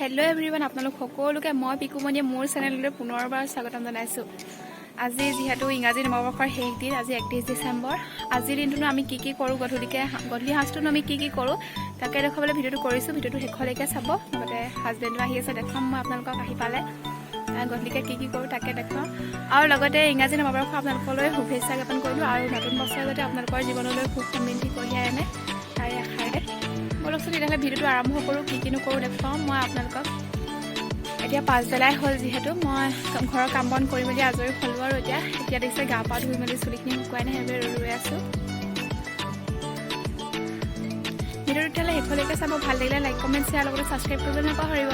Hello' everyone, আপোনালোক সকলোকে মই পিকুমণিয়ে মোৰ চেনেললৈ পুনৰবাৰ স্বাগতম জনাইছোঁ। আজি যিহেতু ইংৰাজী নৱবৰ্ষৰ শেষ দিন, আজি 31 ডিচেম্বৰ। আজিৰ দিনটোনো আমি কি কৰোঁ, গধূলি সাঁজটোনো আমি কি কৰোঁ তাকে দেখুৱাবলৈ ভিডিঅ'টো কৰিছোঁ। ভিডিঅ'টো শেষলৈকে চাব। লগতে হাজবেণ্ডো আহি আছে, দেখুৱাম মই আপোনালোকক আহি পালে গধূলিকৈ কি কৰোঁ তাকে দেখুৱাম। আৰু লগতে ইংৰাজী নৱবৰ্ষ আপোনালোকলৈ শুভেচ্ছা জ্ঞাপন কৰিলোঁ। আৰু নতুন বছৰে যাতে আপোনালোকৰ জীৱনলৈ সুখ সমৃদ্ধি কঢ়িয়াই আনে তাৰে আশাৰে বলকচোন তেতিয়াহ'লে ভিডিঅ'টো আৰম্ভ কৰোঁ। কি নকৰোঁ দেখুৱাম মই আপোনালোকক। এতিয়া পাছবেলাই হ'ল, যিহেতু মই ঘৰৰ কাম বন কৰি মেলি আজৰি হ'লোঁ। আৰু এতিয়া দেখিছে গা পা ধুই মেলি চুলিখিনি শুকুৱাই নাই, সেইবাবে ৰৈ আছোঁ। ভিডিঅ'টো তেতিয়াহ'লে শেষলৈকে চাব। ভাল লাগিলে লাইক কমেণ্ট শ্বেয়াৰ লগতে ছাবস্ক্ৰাইব কৰিবলৈ নাপাহৰিব।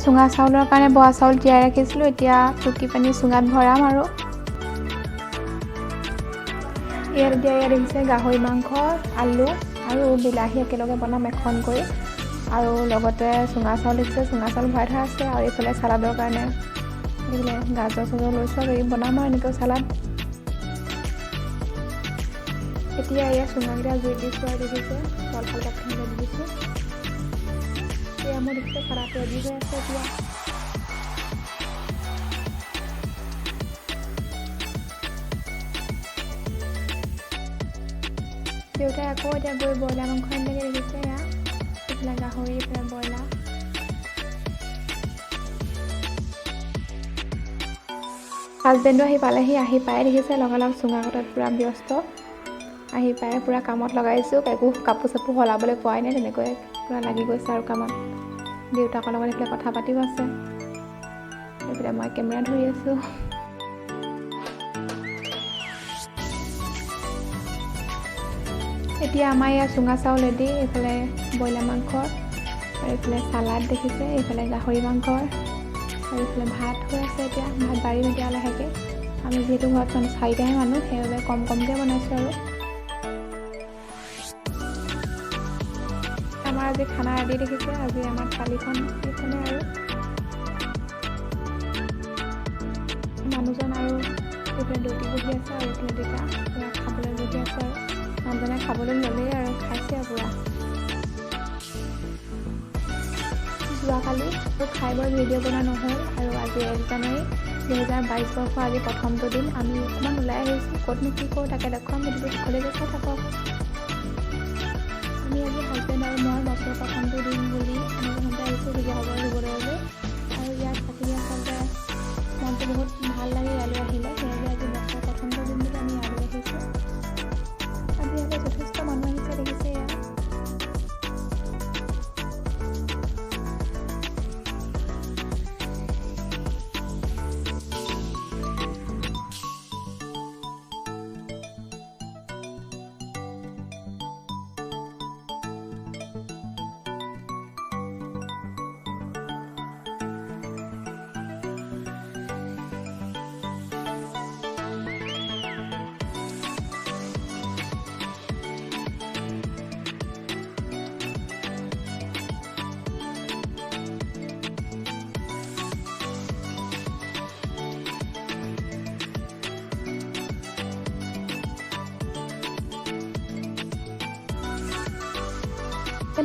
চুঙা চাউলৰ কাৰণে বৰা চাউল তিয়াই ৰাখিছিলোঁ, এতিয়া টুকি পানী চুঙাত ভৰাম। আৰু ইয়াত দেখিছে গাহৰি মাংস, আলু আৰু বিলাহী একেলগে বনাম এখন কৰি। আৰু লগতে চুঙা চাউল দেখিছে, চুঙা চাউল ভৰাই থোৱা আছে। আৰু এইফালে চালাডৰ কাৰণে এইফালে গাজৰ চাজৰ লৈছোঁ আৰু বনাম আৰু এনেকৈ চালাড। এতিয়া এয়া চুঙাকেইটা জুই দিছোঁ আৰু দেখিছে জলফাল পাতখিনি দি দিছোঁ। এয়া মোৰ দেখিছে চালাড ৰেডি হৈ আছে। এতিয়া দেউতাই আকৌ এতিয়া গৈ ব্ৰইলাৰ মাংস আনিলেগৈ, দেখিছে এয়া এইফালে গাহৰি, এইফালে ব্ৰইলাৰ। হাজবেণ্ডো আহি পালেহি, আহি পাই দেখিছে লগালগ চুঙা কটাত পূৰা ব্যস্ত। আহি পাই পূৰা কামত লগাইছোঁ, একো কাপোৰ চাপোৰ সলাবলৈ পোৱাই নাই, তেনেকৈ পূৰা লাগি গৈছে আৰু কামত। দেউতাকৰ লগত এইফালে কথা পাতিও আছে, এইফালে মই কেমেৰা ধৰি আছোঁ। এতিয়া আমাৰ ইয়াত চুঙা চাউল ৰেডি, এইফালে ব্ৰইলাৰ মাংসৰ আৰু এইফালে চালাড দেখিছে, এইফালে গাহৰি মাংসৰ আৰু এইফালে ভাত হৈ আছে। এতিয়া ভাত বাঢ়িম এতিয়া লাহেকৈ। আমি যিহেতু ঘৰত মানুহ 4টাহে মানুহ, সেইবাবে কমকৈ বনাইছোঁ। আৰু আমাৰ আজি খানা ৰেডি দেখিছে। আজি আমাৰ থালিখন এইখনে আৰু মানুহজন আৰু এইফালে দৌতি বহি আছে আৰু এইফালে দেউতা পূৰা খাবলৈ বহি আছে। আৰু মানুহজনে খাবলৈ ল'লেই আৰু খাইছে আৰু পূৰা। যোৱাকালি খাই বৈ ভিডিঅ' বনোৱা নহ'ল, আৰু আজি 1 জানুৱাৰী 2022 বৰ্ষ, আজি প্ৰথমটো দিন। আমি অকণমান ওলাই আহিছোঁ, ক'তনো কি কৰোঁ তাকে দেখুৱাম। ভিডিঅ'টো শেষলৈকে চাই থাকক। আমি আজি হাজবেণ্ড আৰু মই বছৰৰ প্ৰথমটো দিন বুলি আমি প্ৰথমতে আহিছোঁ শিৱসাগৰ। আৰু ইয়াত থাকি আচলতে মনটো বহুত ভাল লাগে ইয়ালৈ আহিলে, সেইবাবে আজি বছৰৰ প্ৰথমটো দিন বুলি আমি ইয়ালৈ আহিছোঁ। আজি ইয়াতে যথেষ্ট মানুহ আহিছে, দেখিছে ইয়াত।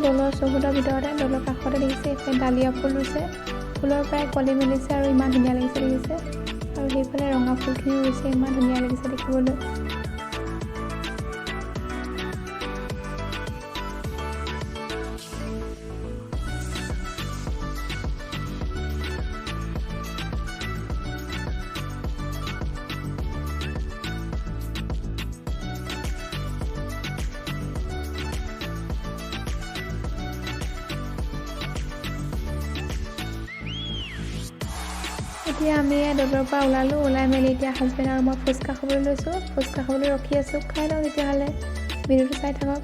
দলৰ চৌহদৰ ভিতৰতে, দলৰ কাষতে দেখিছে এইফালে ডালিয়া ফুল ৰুইছে, ফুলৰ প্ৰায় কলি মেলিছে আৰু ইমান ধুনীয়া লাগিছে দেখিছে। আৰু সেইফালে ৰঙা ফুলখিনি ৰুইছে, ইমান ধুনীয়া লাগিছে দেখিবলৈ। এতিয়া আমি দলৰ পৰা ওলালোঁ, ওলাই মেলি এতিয়া হাজবেণ্ড আৰু মই ফুচকা খাবলৈ লৈছোঁ। ফুচকা খাবলৈ ৰখি আছোঁ, খাই লওঁ তেতিয়াহ'লে। ভিডিঅ'টো চাই থাকক।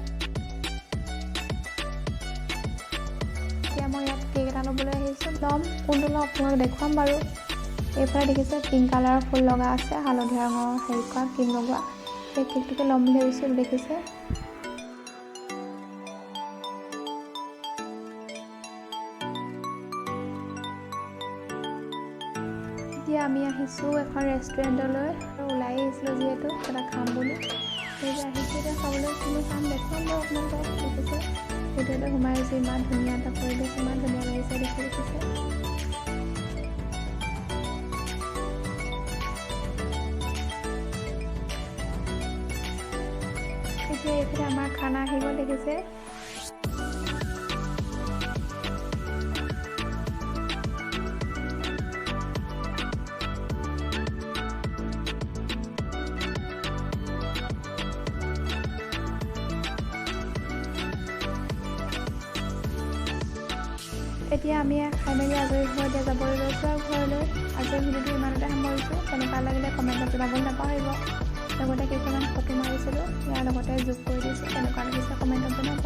এতিয়া মই ইয়াত কেক এটা ল'বলৈ আহিছোঁ, ল'ম। কোনটো লওঁ আপোনালোকক দেখুৱাম বাৰু। এইফালে দেখিছে পিংক কালাৰৰ ফুল লগা আছে, হালধীয়া ৰঙৰ হেৰি কৰা ক্ৰীম লগোৱা। সেই কেকটোকে ল'ম বুলি ভাবিছোঁ, দেখিছে। এতিয়া আমি আহিছোঁ এখন ৰেষ্টুৰেণ্টলৈ, ওলাই আহিছিলোঁ যিহেতু কিবা এটা খাম বুলি। এই যে আহিছোঁ এতিয়া খাবলৈ কিনি খাম দেখুৱাম বাৰু আপোনালোকক দেখিছে ভিতৰলৈ সোমাই আহিছোঁ ইমান ধুনীয়া এটা পৰিৱেশ ইমান ধুনীয়া লাগিছে দেখি দেখিছে এতিয়া এইফালে আমাৰ খানা আহিব দেখিছে এতিয়া আমি খাই মেলি আজৰি হৈ এতিয়া যাবলৈ লৈছোঁ আৰু ঘৰলৈ আজিৰ ভিডিঅ'টো ইমানতে সামৰিছোঁ কেনেকুৱা লাগিলে কমেণ্টত জনাবলৈ নাপাহৰিব লগতে কেইটামান ফটো মাৰিছিলোঁ ইয়াৰ লগতে যোগ কৰি দিছোঁ কেনেকুৱা লাগিছে কমেণ্টত জনাব